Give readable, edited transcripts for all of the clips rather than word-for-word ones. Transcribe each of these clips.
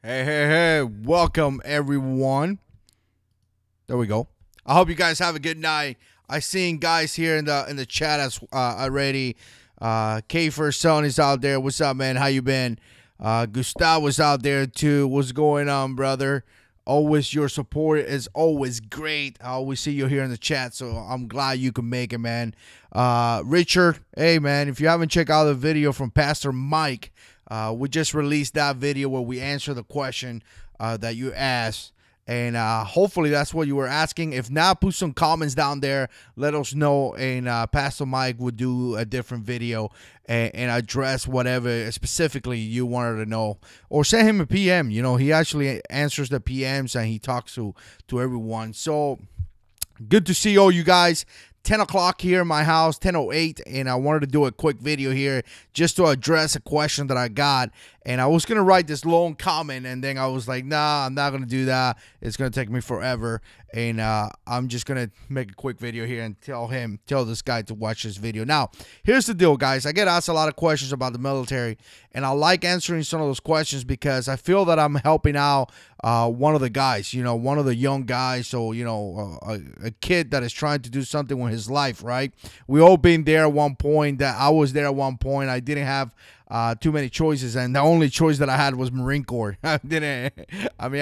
Hey, welcome everyone. There we go. I hope you guys have a good night. I seen guys here in the chat as already. Kiefer Son is out there. What's up, man? How you been? Gustavo's out there too. What's going on, brother? Always your support is always great. I always see you here in the chat, so I'm glad you can make it, man. Richard, hey man, if you haven't checked out the video from Pastor Mike, we just released that video where we answer the question that you asked. And hopefully that's what you were asking. If not, put some comments down there. Let us know. And Pastor Mike would do a different video and address whatever specifically you wanted to know. Or send him a PM. You know, he actually answers the PMs and he talks to everyone. So good to see all you guys. 10 o'clock here in my house, 10:08, and I wanted to do a quick video here just to address a question that I got. And I was going to write this long comment, and then I was like, nah, I'm not going to do that. It's going to take me forever. And I'm just going to make a quick video here and tell this guy to watch this video. Now, here's the deal, guys. I get asked a lot of questions about the military, and I like answering some of those questions because I feel that I'm helping out one of the guys, you know, one of the young guys. So, you know, a kid that is trying to do something with his life, right? We all been there at one point. That I was there at one point. I didn't have too many choices, and the only choice that I had was Marine Corps. I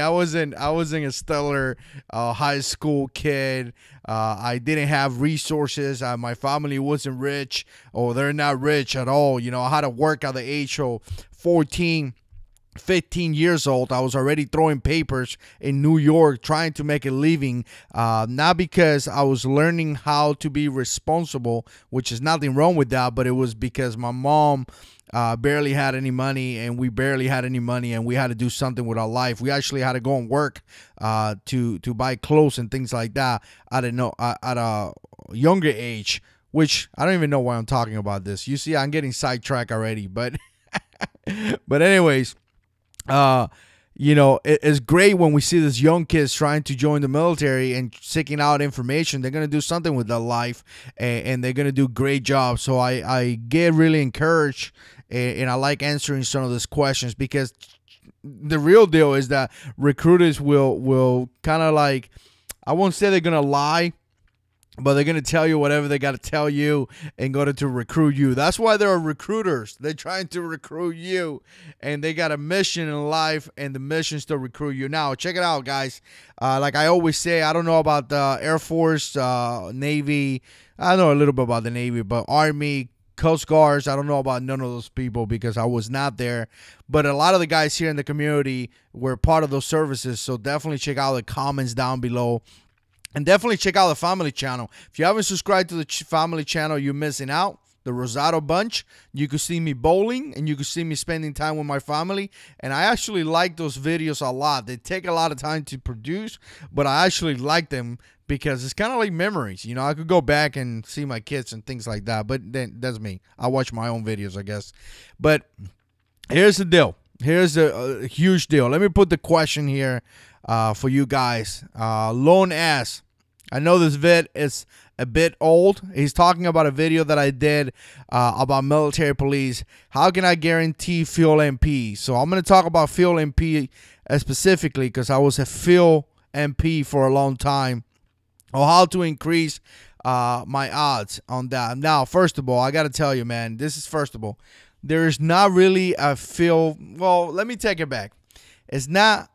wasn't a stellar high school kid. I didn't have resources. My family wasn't rich, or they're not rich at all. You know, I had to work at the age of 14, 15 years old. I was already throwing papers in New York trying to make a living, not because I was learning how to be responsible, which is nothing wrong with that, but it was because my mom barely had any money, and we barely had any money, and we had to do something with our life. We actually had to go and work to buy clothes and things like that at a younger age, which I don't even know why I'm talking about this. You see, I'm getting sidetracked already, but anyways, you know, it's great when we see these young kids trying to join the military and seeking out information. They're going to do something with their life, and they're going to do great jobs. So I get really encouraged, and I like answering some of these questions, because the real deal is that recruiters will kind of like, I won't say they're going to lie, but they're going to tell you whatever they got to tell you in order to recruit you. That's why there are recruiters. They're trying to recruit you, and they got a mission in life, and the mission is to recruit you. Now, check it out, guys. Like I always say, I don't know about the Air Force, Navy. I know a little bit about the Navy, but Army, Coast Guards, I don't know about none of those people because I was not there. But a lot of the guys here in the community were part of those services, so definitely check out the comments down below. And definitely check out the family channel. If you haven't subscribed to the family channel, you're missing out. The Rosado Bunch. You can see me bowling, and you can see me spending time with my family. And I actually like those videos a lot. They take a lot of time to produce, but I actually like them because it's kind of like memories. You know, I could go back and see my kids and things like that. But then that's me. I watch my own videos, I guess. But here's the deal. Here's a huge deal. Let me put the question here for you guys. Lone Ass. I know this vid is a bit old. He's talking about a video that I did about military police. How can I guarantee field MP? So I'm going to talk about field MP specifically because I was a field MP for a long time. Or how to increase my odds on that. Now, first of all, I got to tell you, man, this is first of all. There is not really a field. Well, let me take it back. It's not.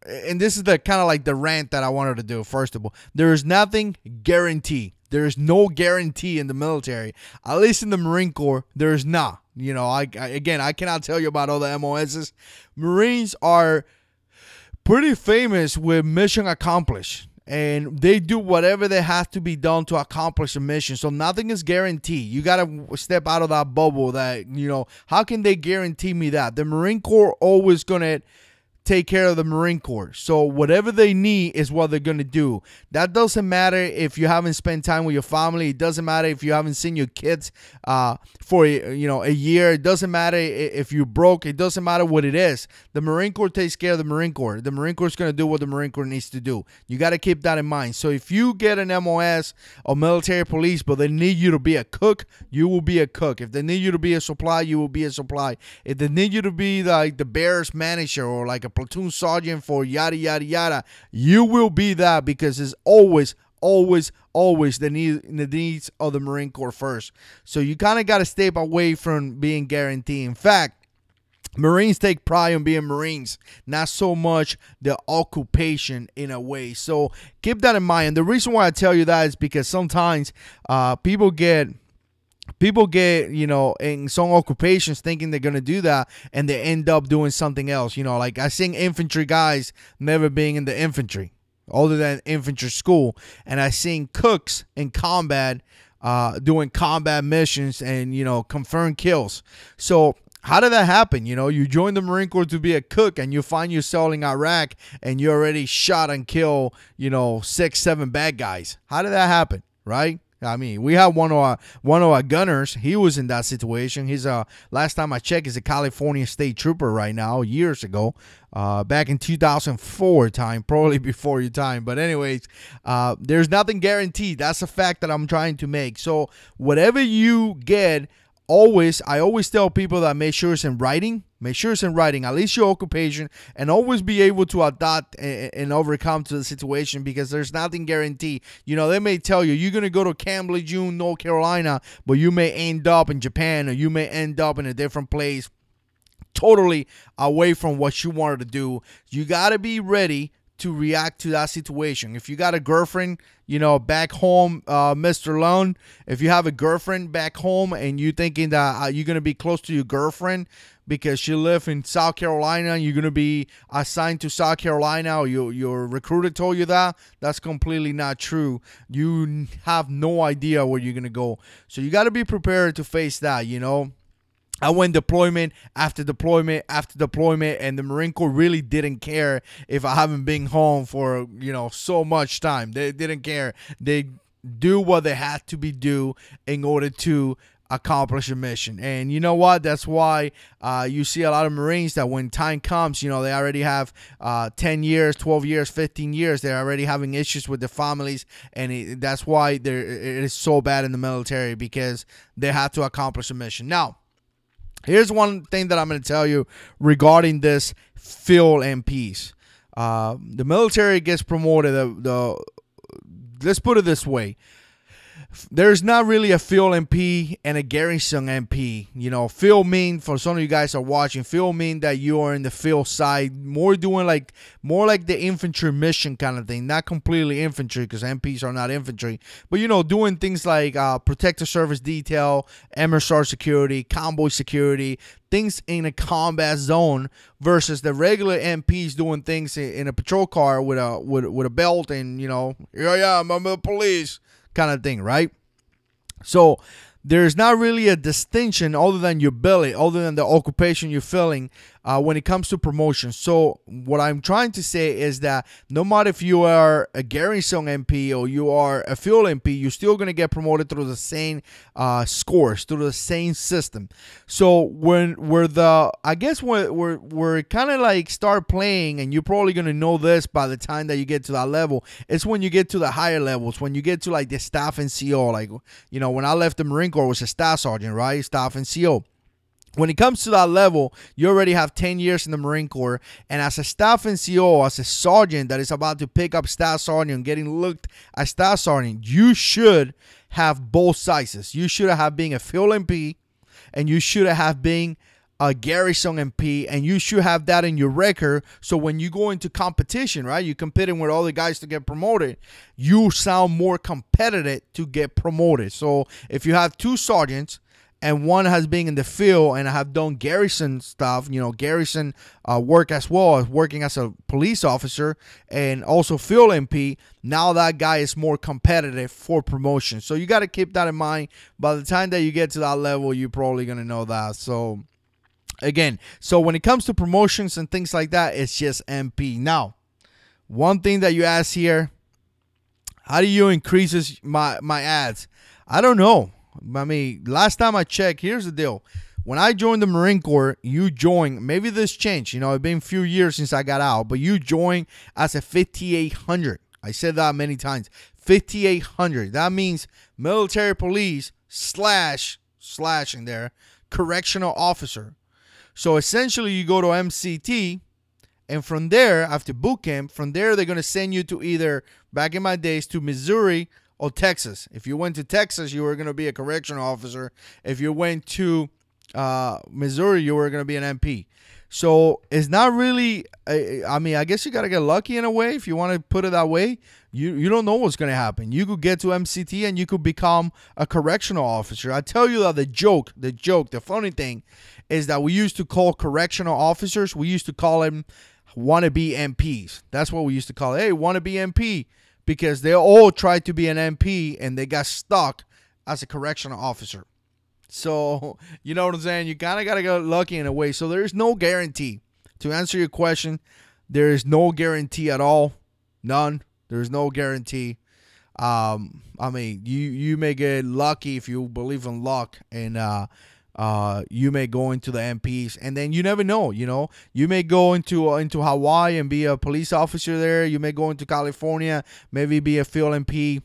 And this is the kind of like the rant that I wanted to do. First of all, there is nothing guaranteed. There is no guarantee in the military. At least in the Marine Corps, there is not. You know, I cannot tell you about all the MOSs. Marines are pretty famous with mission accomplished. And they do whatever they have to be done to accomplish a mission. So nothing is guaranteed. You got to step out of that bubble that, you know, how can they guarantee me that? The Marine Corps always going to take care of the Marine Corps. So whatever they need is what they're going to do. That doesn't matter if you haven't spent time with your family. It doesn't matter if you haven't seen your kids for a year. It doesn't matter if you're broke. It doesn't matter what it is. The Marine Corps takes care of the Marine Corps. The Marine Corps is going to do what the Marine Corps needs to do. You got to keep that in mind. So if you get an MOS or military police, but they need you to be a cook, you will be a cook. If they need you to be a supply, you will be a supply. If they need you to be like the Bears manager or like a platoon sergeant for yada, yada, yada. You will be that, because it's always the needs of the Marine Corps first. So you kind of got to step away from being guaranteed. In fact, Marines take pride in being Marines, not so much the occupation in a way. So keep that in mind. And the reason why I tell you that is because sometimes people get, in some occupations thinking they're going to do that, and they end up doing something else. Like I seen infantry guys never being in the infantry, other than infantry school. And I seen cooks in combat doing combat missions and, confirmed kills. So how did that happen? You join the Marine Corps to be a cook, and you find yourself in Iraq and you already shot and killed, 6, 7 bad guys. How did that happen, right? I mean, we have one of our gunners. He was in that situation. He's last time I checked, he's a California state trooper right now. Years ago, back in 2004 time, probably before your time. But anyways, there's nothing guaranteed. That's a fact that I'm trying to make. So whatever you get, I always tell people that make sure it's in writing. Make sure it's in writing, at least your occupation, and always be able to adapt and overcome to the situation, because there's nothing guaranteed. They may tell you're going to go to Camp Lejeune, North Carolina, but you may end up in Japan, or you may end up in a different place, totally away from what you wanted to do. You got to be ready to react to that situation. If you got a girlfriend, back home, Mr. Lone, if you have a girlfriend back home and you thinking that you're going to be close to your girlfriend because you live in South Carolina and you're going to be assigned to South Carolina, or your recruiter told you that, that's completely not true. You have no idea where you're going to go. So you got to be prepared to face that, I went deployment after deployment after deployment, and the Marine Corps really didn't care if I haven't been home for, so much time. They didn't care. They do what they had to be do in order to accomplish a mission. And you know what? That's why you see a lot of Marines that when time comes, they already have 10 years, 12 years, 15 years. They're already having issues with their families. And that's why it is so bad in the military, because they have to accomplish a mission. Now, here's one thing that I'm going to tell you regarding this field MPs. The military gets promoted. Let's put it this way. There's not really a field MP and a garrison MP. Field mean, for some of you guys are watching, field mean that you are in the field side, more like the infantry mission kind of thing. Not completely infantry, because MPs are not infantry, but doing things like protective service detail, MSR security, convoy security, things in a combat zone, versus the regular MPs doing things in a patrol car with a belt and here I am, I'm the police kind of thing, right? So there's not really a distinction other than your billet, other than the occupation you're filling when it comes to promotion. So what I'm trying to say is that no matter if you are a garrison MP or you are a field MP, you're still going to get promoted through the same scores, through the same system. So when we're kind of like start playing, and you're probably going to know this by the time that you get to that level, it's when you get to the higher levels, when you get to like the staff and CO. Like, when I left the Marine Corps, I was a staff sergeant, right? Staff and CO. When it comes to that level, you already have 10 years in the Marine Corps. And as a staff NCO, as a sergeant that is about to pick up staff sergeant, getting looked at staff sergeant, you should have both sizes. You should have been a field MP, and you should have been a garrison MP, and you should have that in your record. So when you go into competition, right, you're competing with all the guys to get promoted, you sound more competitive to get promoted. So if you have two sergeants, and one has been in the field and have done garrison stuff, garrison work as well as working as a police officer and also field MP, now that guy is more competitive for promotion. So you got to keep that in mind. By the time that you get to that level, you're probably going to know that. So again, so when it comes to promotions and things like that, it's just MP. Now, one thing that you ask here, how do you increase my ads? I don't know. I mean, last time I checked, here's the deal. When I joined the Marine Corps, you joined, maybe this changed. It's been a few years since I got out, but you joined as a 5800. I said that many times. 5800. That means military police slash in there, correctional officer. So essentially, you go to MCT, And from there, after boot camp, from there, they're going to send you to either, back in my days, to Missouri or Texas. If you went to Texas, you were going to be a correctional officer. If you went to Missouri, you were going to be an MP. So it's not really, I mean, I guess you got to get lucky in a way if you want to put it that way. You don't know what's going to happen. You could get to MCT and you could become a correctional officer. I tell you that the funny thing is that we used to call correctional officers, we used to call them wannabe MPs. That's what we used to call it. Hey, wannabe MP, because they all tried to be an MP and they got stuck as a correctional officer. So, you know what I'm saying? You kind of got to get lucky in a way. So there's no guarantee. To answer your question, there is no guarantee at all. None. There's no guarantee. I mean, you may get lucky if you believe in luck, and you may go into the MPs, and then you never know. You know, you may go into Hawaii and be a police officer there. You may go into California, maybe be a field MP.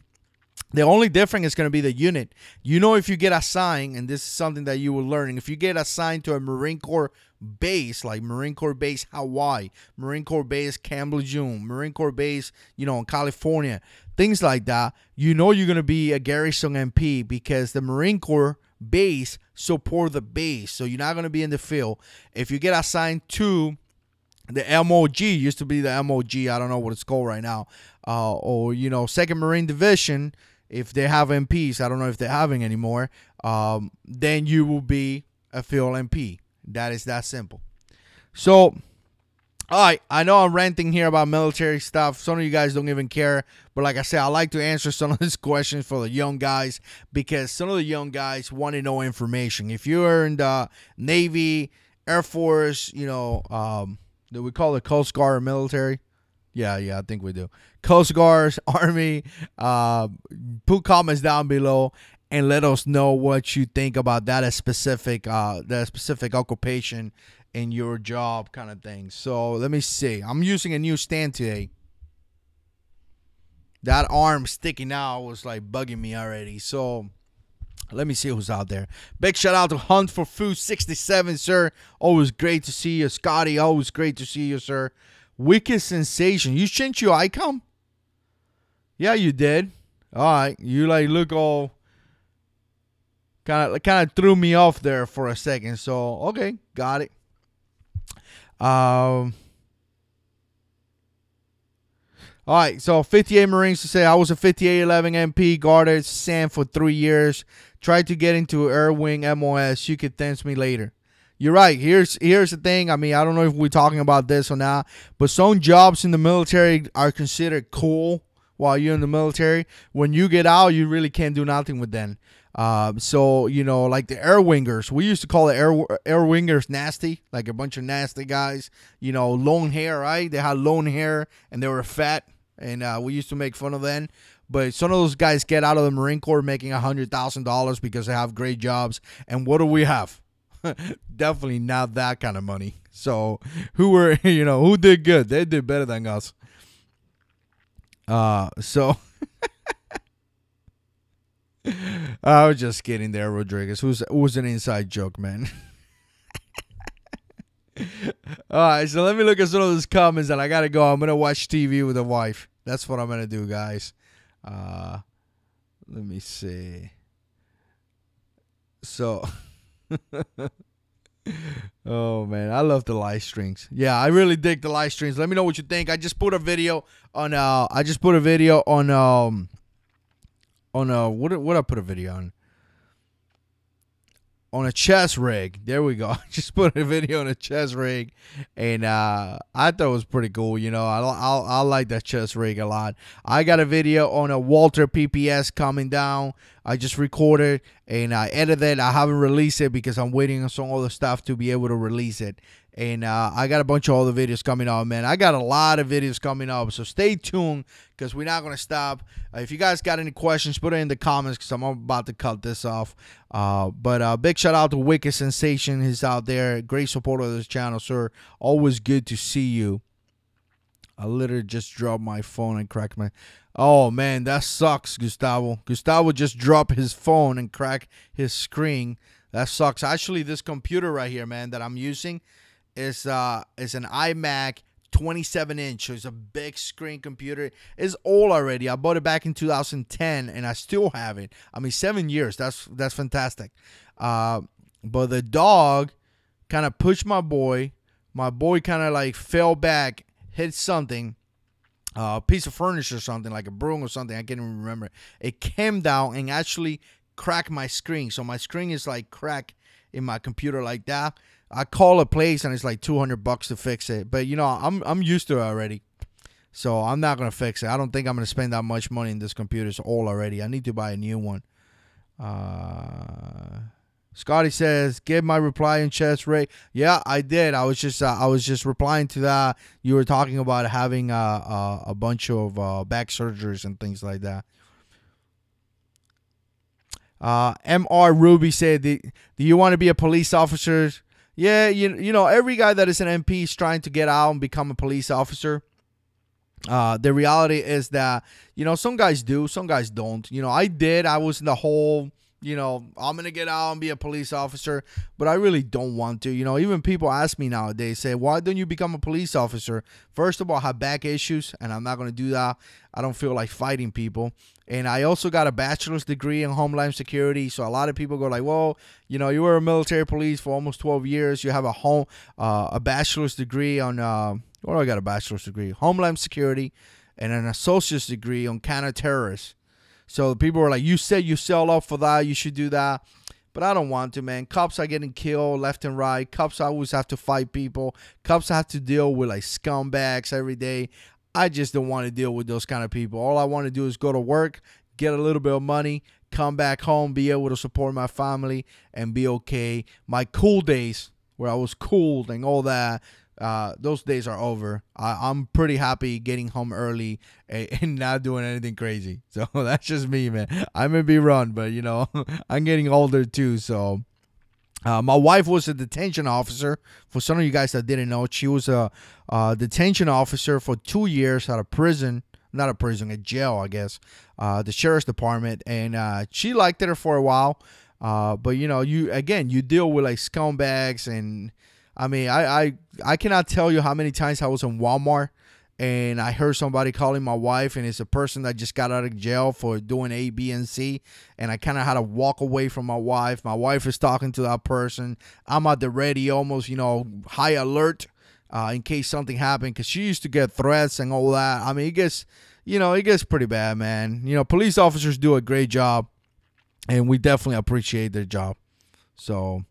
The only difference is going to be the unit. You know, if you get assigned, and this is something that you will learn, if you get assigned to a Marine Corps base, like Marine Corps Base Hawaii, Marine Corps Base Camp Lejeune, Marine Corps Base, you know, in California, things like that, you know you're going to be a garrison MP because the Marine Corps base support the base. So you're not going to be in the field. If you get assigned to the MOG, used to be the MOG, I don't know what it's called right now, or, you know, 2nd Marine Division, if they have MPs, I don't know if they're having anymore, then you will be a field MP. That is that simple. So, all right, I know I'm ranting here about military stuff. Some of you guys don't even care. But like I said, I like to answer some of these questions for the young guys because some of the young guys want to know information. If you're in the Navy, Air Force, you know, do we call it Coast Guard military? Yeah, I think we do. Coast Guard, Army, put comments down below and let us know what you think about that specific occupation in your job kind of thing. So let me see. I'm using a new stand today. That arm sticking out was like bugging me already. So let me see who's out there. Big shout out to Hunt for Food 67, sir. Always great to see you. Scotty, always great to see you, sir. Wicked Sensation. You changed your icon? Yeah, you did. All right. You like look all kind of threw me off there for a second. So, okay. Got it. All right. So, 58 Marines to say, I was a 5811 MP, guarded SAM for 3 years. Tried to get into Air Wing MOS. You could thank me later. You're right. Here's the thing. I mean, I don't know if we're talking about this or not, but some jobs in the military are considered cool while you're in the military. When you get out, you really can't do nothing with them. So, you know, like the air wingers, we used to call the air wingers nasty, like a bunch of nasty guys, you know, long hair, right? They had long hair and they were fat, and we used to make fun of them. But some of those guys get out of the Marine Corps making $100,000 because they have great jobs. And what do we have? Definitely not that kind of money. So who did good? They did better than us. So I was just kidding there, Rodriguez. It was an inside joke, man. All right, so let me look at some of those comments, and I gotta go. I'm gonna watch TV with the wife. That's what I'm gonna do, guys. Let me see. So. Oh man, I love the live streams. Yeah, I really dig the live streams. Let me know what you think. I just put a video on what I put a video on? On a chest rig. There we go. I just put a video on a chest rig, and I thought it was pretty cool. You know, I like that chest rig a lot. I got a video on a Walter PPS coming down. I just recorded and I edited. I haven't released it because I'm waiting on some other stuff to be able to release it. And I got a bunch of other videos coming up, man. I got a lot of videos coming up, so stay tuned because we're not going to stop. If you guys got any questions, put it in the comments because I'm about to cut this off. But big shout out to Wicked Sensation. He's out there. Great supporter of this channel, sir. Always good to see you. I literally just dropped my phone and cracked my... Oh, man, that sucks, Gustavo. Gustavo just dropped his phone and cracked his screen. That sucks. Actually, this computer right here, man, that I'm using... is an iMac 27-inch. So it's a big screen computer. It's old already. I bought it back in 2010, and I still have it. I mean, 7 years. That's fantastic. But the dog kind of pushed my boy. My boy kind of like fell back, hit something, a piece of furniture or something, like a broom or something. I can't even remember. It came down and actually cracked my screen. So my screen is like cracked in my computer like that. I call a place and it's like $200 to fix it. But, you know, I'm used to it already. So I'm not going to fix it. I don't think I'm going to spend that much money in this computer. It's old already. I need to buy a new one. Scotty says, give my reply in chest, Ray. Yeah, I did. I was just replying to that. You were talking about having a bunch of back surgeries and things like that. MR Ruby said, do you want to be a police officer? Yeah, you know, every guy that is an MP is trying to get out and become a police officer. The reality is that, you know, some guys do, some guys don't. You know, I did. I was in the whole, you know, I'm going to get out and be a police officer, but I really don't want to. You know, even people ask me nowadays, say, why don't you become a police officer? First of all, I have back issues, and I'm not going to do that. I don't feel like fighting people. And I also got a bachelor's degree in Homeland Security. So a lot of people go like, well, you know, you were a military police for almost 12 years. You have a bachelor's degree on, what do I got a bachelor's degree? Homeland Security, and an associate's degree on counter-terrorists. So people were like, you said you sell up for that. You should do that. But I don't want to, man. Cops are getting killed left and right. Cops always have to fight people. Cops have to deal with like scumbags every day. I just don't want to deal with those kind of people. All I want to do is go to work, get a little bit of money, come back home, be able to support my family, and be okay. My cool days where I was cool and all that, those days are over. I'm pretty happy getting home early and not doing anything crazy. So that's just me, man. I may be wrong, but, you know, I'm getting older too. So my wife was a detention officer. For some of you guys that didn't know, she was a detention officer for 2 years at a prison. Not a prison, a jail, I guess. The sheriff's department. And she liked it for a while. But, you know, you deal with like scumbags. And I mean, I cannot tell you how many times I was in Walmart and I heard somebody calling my wife, and it's a person that just got out of jail for doing A, B, and C. And I kind of had to walk away from my wife. My wife is talking to that person. I'm at the ready, almost, you know, high alert in case something happened, because she used to get threats and all that. I mean, it gets pretty bad, man. You know, police officers do a great job, and we definitely appreciate their job. So,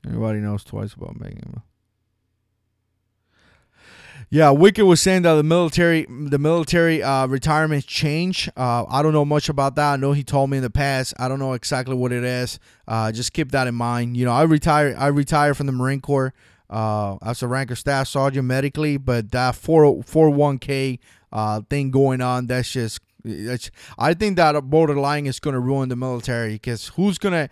everybody knows twice about making them. Yeah, Wicked was saying that the military retirement change. I don't know much about that. I know he told me in the past. I don't know exactly what it is. Just keep that in mind. You know, I retired from the Marine Corps as a rank or staff sergeant medically, but that 401k thing going on, I think that borderline is going to ruin the military, because who's gonna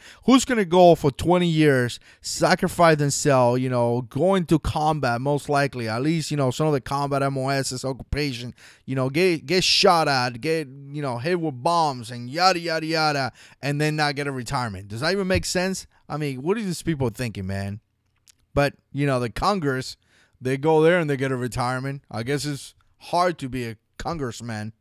go for 20 years, sacrifice themselves, you know, going to combat, most likely, at least, you know, some of the combat MOS's occupation, you know, get shot at, get, you know, hit with bombs and yada yada yada, and then not get a retirement. Does that even make sense? I mean, what are these people thinking, man? But, you know, the Congress, they go there and they get a retirement. I guess it's hard to be a congressman.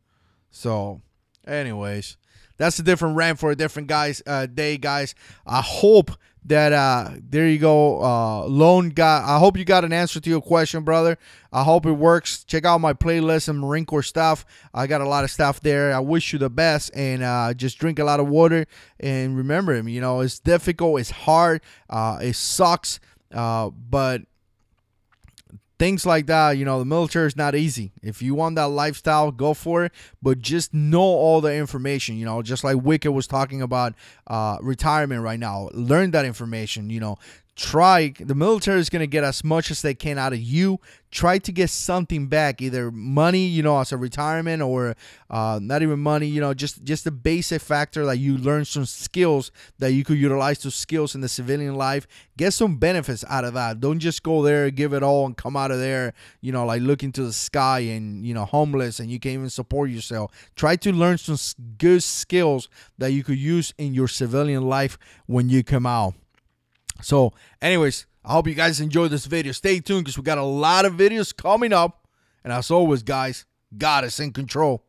So, anyways, that's a different rant for a different day, guys. I hope that there you go, lone guy. I hope you got an answer to your question, brother. I hope it works. Check out my playlist and Marine Corps stuff. I got a lot of stuff there. I wish you the best, and just drink a lot of water. And remember, you know, it's difficult, it's hard, it sucks, but things like that, you know, the military is not easy. If you want that lifestyle, go for it. But just know all the information, you know, just like Wicked was talking about retirement right now. Learn that information, you know. The military is going to get as much as they can out of you. Try to get something back, either money, you know, as a retirement, or not even money, you know, just the basic factor that you learn some skills that you could utilize those skills in the civilian life. Get some benefits out of that. Don't just go there, give it all, and come out of there, you know, like looking to the sky and, you know, homeless, and you can't even support yourself. Try to learn some good skills that you could use in your civilian life when you come out. So, anyways, I hope you guys enjoyed this video. Stay tuned because we got a lot of videos coming up. And as always, guys, God is in control.